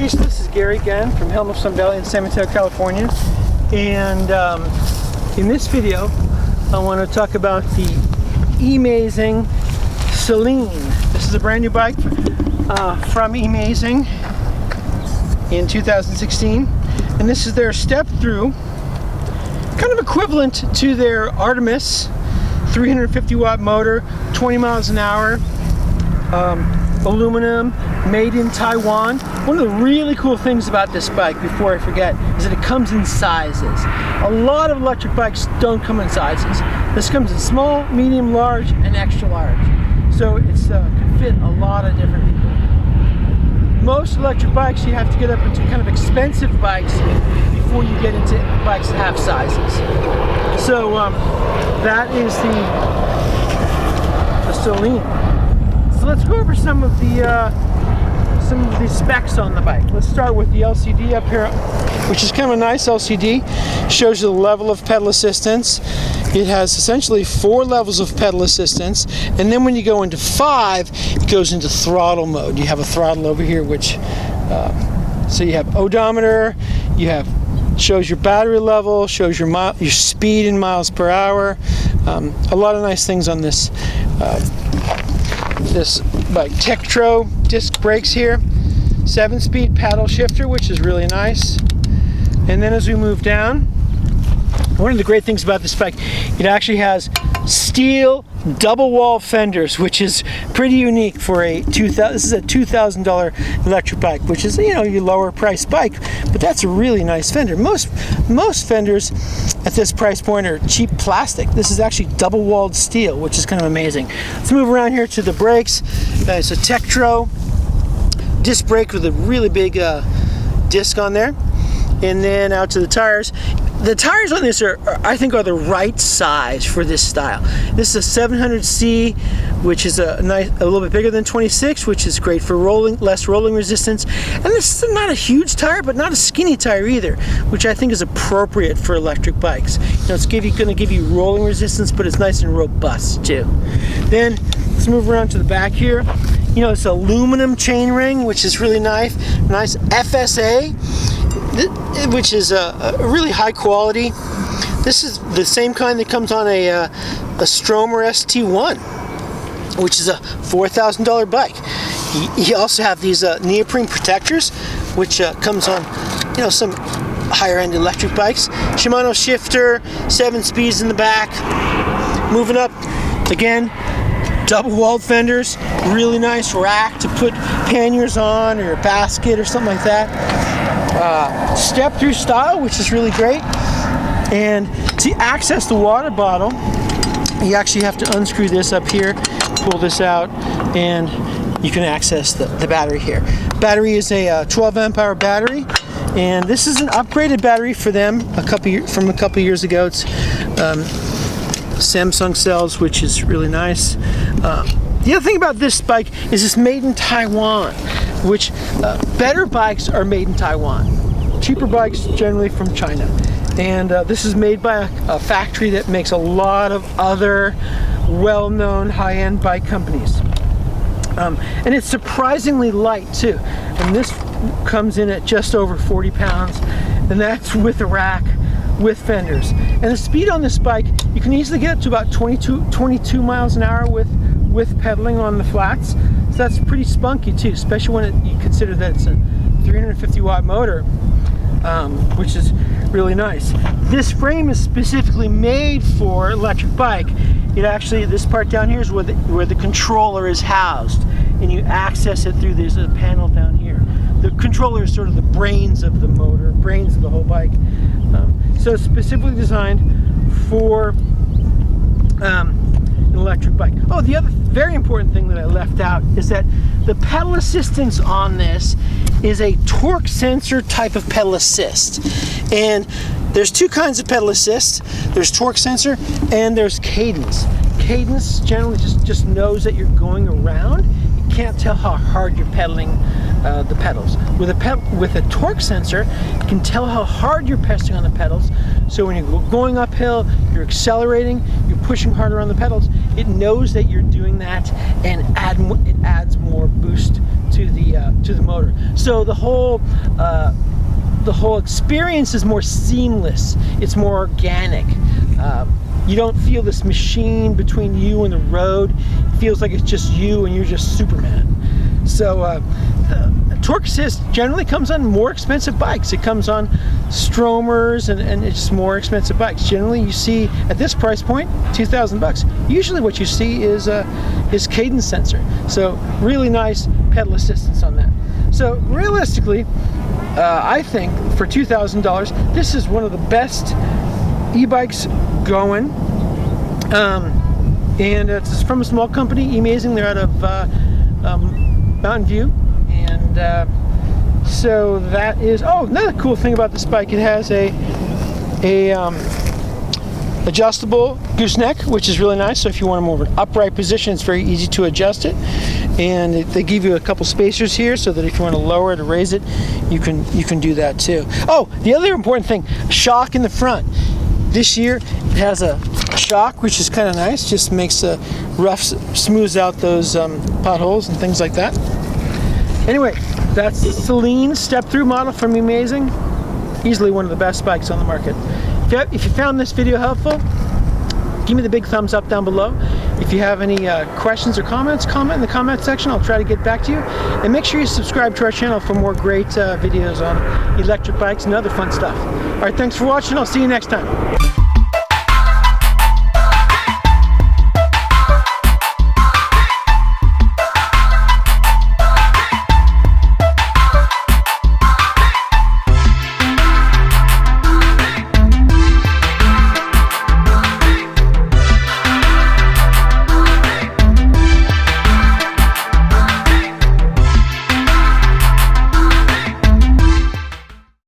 Lisa, this is Gary again from Helm of Sun Valley in San Mateo, California. And in this video, I want to talk about the Emazing Selene. This is a brand new bike from Emazing in 2016. And this is their step through, kind of equivalent to their Artemis 350 watt motor, 20 miles an hour, aluminum, made in Taiwan. One of the really cool things about this bike, before I forget, is that it comes in sizes. A lot of electric bikes don't come in sizes. This comes in small, medium, large, and extra large. So it's can fit a lot of different people. Most electric bikes, you have to get up into kind of expensive bikes before you get into bikes that have sizes. So that is the Selene. So let's go over some of the specs on the bike. Let's start with the LCD up here, which is kind of a nice LCD. Shows you the level of pedal assistance. It has essentially 4 levels of pedal assistance, and then when you go into 5, it goes into throttle mode. You have a throttle over here, which so you have odometer. You have shows your battery level, shows your speed in miles per hour. A lot of nice things on this this bike. Tektro disc brakes here, 7-speed paddle shifter, which is really nice. And then as we move down, one of the great things about this bike, it actually has steel double wall fenders, which is pretty unique for a this is a $2,000 electric bike, which is, you know, your lower price bike, but that's a really nice fender. Most fenders at this price point are cheap plastic. This is actually double walled steel, which is kind of amazing. Let's move around here to the brakes. It's a Tektro disc brake with a really big disc on there, and then out to the tires. The tires on this I think are the right size for this style. This is a 700C, which is a little bit bigger than 26, which is great for less rolling resistance. And this is not a huge tire, but not a skinny tire either, which I think is appropriate for electric bikes. You know, it's going to give you rolling resistance, but it's nice and robust too. Then let's move around to the back here. You know, it's aluminum chain ring, which is really nice. Nice FSA, which is a really high quality. This is the same kind that comes on a Stromer ST1, which is a $4,000 bike. You also have these neoprene protectors, which comes on, you know, some higher end electric bikes. Shimano shifter, 7 speeds in the back. Moving up again, double walled fenders, really nice rack to put panniers on, or a basket or something like that. Step through style, which is really great. And to access the water bottle, you actually have to unscrew this up here, pull this out, and you can access the battery here. Battery is a 12 amp hour battery, and this is an upgraded battery for them from a couple years ago. It's Samsung cells, which is really nice. The other thing about this bike is it's made in Taiwan, which better bikes are made in Taiwan. Cheaper bikes generally from China. And this is made by a factory that makes a lot of other well-known high-end bike companies. And it's surprisingly light too. And this comes in at just over 40 pounds, and that's with a rack, with fenders. And the speed on this bike, you can easily get up to about 22 miles an hour with pedaling on the flats. So that's pretty spunky too, especially when you consider that it's a 350 watt motor, which is really nice. This frame is specifically made for electric bike. It actually, this part down here is where the controller is housed, and you access it through this panel down here. The controller is sort of the brains of the motor, brains of the whole bike. So it's specifically designed for an electric bike. Oh, the other very important thing that I left out is that the pedal assistance on this is a torque sensor type of pedal assist. And there's 2 kinds of pedal assist. There's torque sensor and there's cadence. Cadence generally just knows that you're going around. You can't tell how hard you're pedaling the pedals. With a torque sensor, you can tell how hard you're pressing on the pedals. So when you're going uphill, you're accelerating, you're pushing harder on the pedals, it knows that you're doing that, and it adds more boost to the motor. So the whole experience is more seamless. It's more organic. You don't feel this machine between you and the road. It feels like it's just you and you're just Superman. So torque assist generally comes on more expensive bikes. It comes on Stromers and it's just more expensive bikes. Generally you see at this price point, $2,000. Usually what you see is cadence sensor. So really nice pedal assistance on that. So realistically, I think for $2,000, this is one of the best e-bikes going. And it's from a small company, Emazing. They're out of Mountain View. And so that is, oh, another cool thing about this bike, it has a adjustable gooseneck, which is really nice. So if you want a more of an upright position, it's very easy to adjust it. And they give you a couple spacers here so that if you want to lower it or raise it, you can do that too. Oh, the other important thing, shock in the front. This year it has a shock, which is kind of nice. Just makes a rough, smooths out those potholes and things like that. Anyway, that's Selene step-through model from Emazing. Easily one of the best bikes on the market. If you found this video helpful, give me the big thumbs up down below. If you have any questions or comments, comment in the comment section. I'll try to get back to you. And make sure you subscribe to our channel for more great videos on electric bikes and other fun stuff. All right, thanks for watching. I'll see you next time.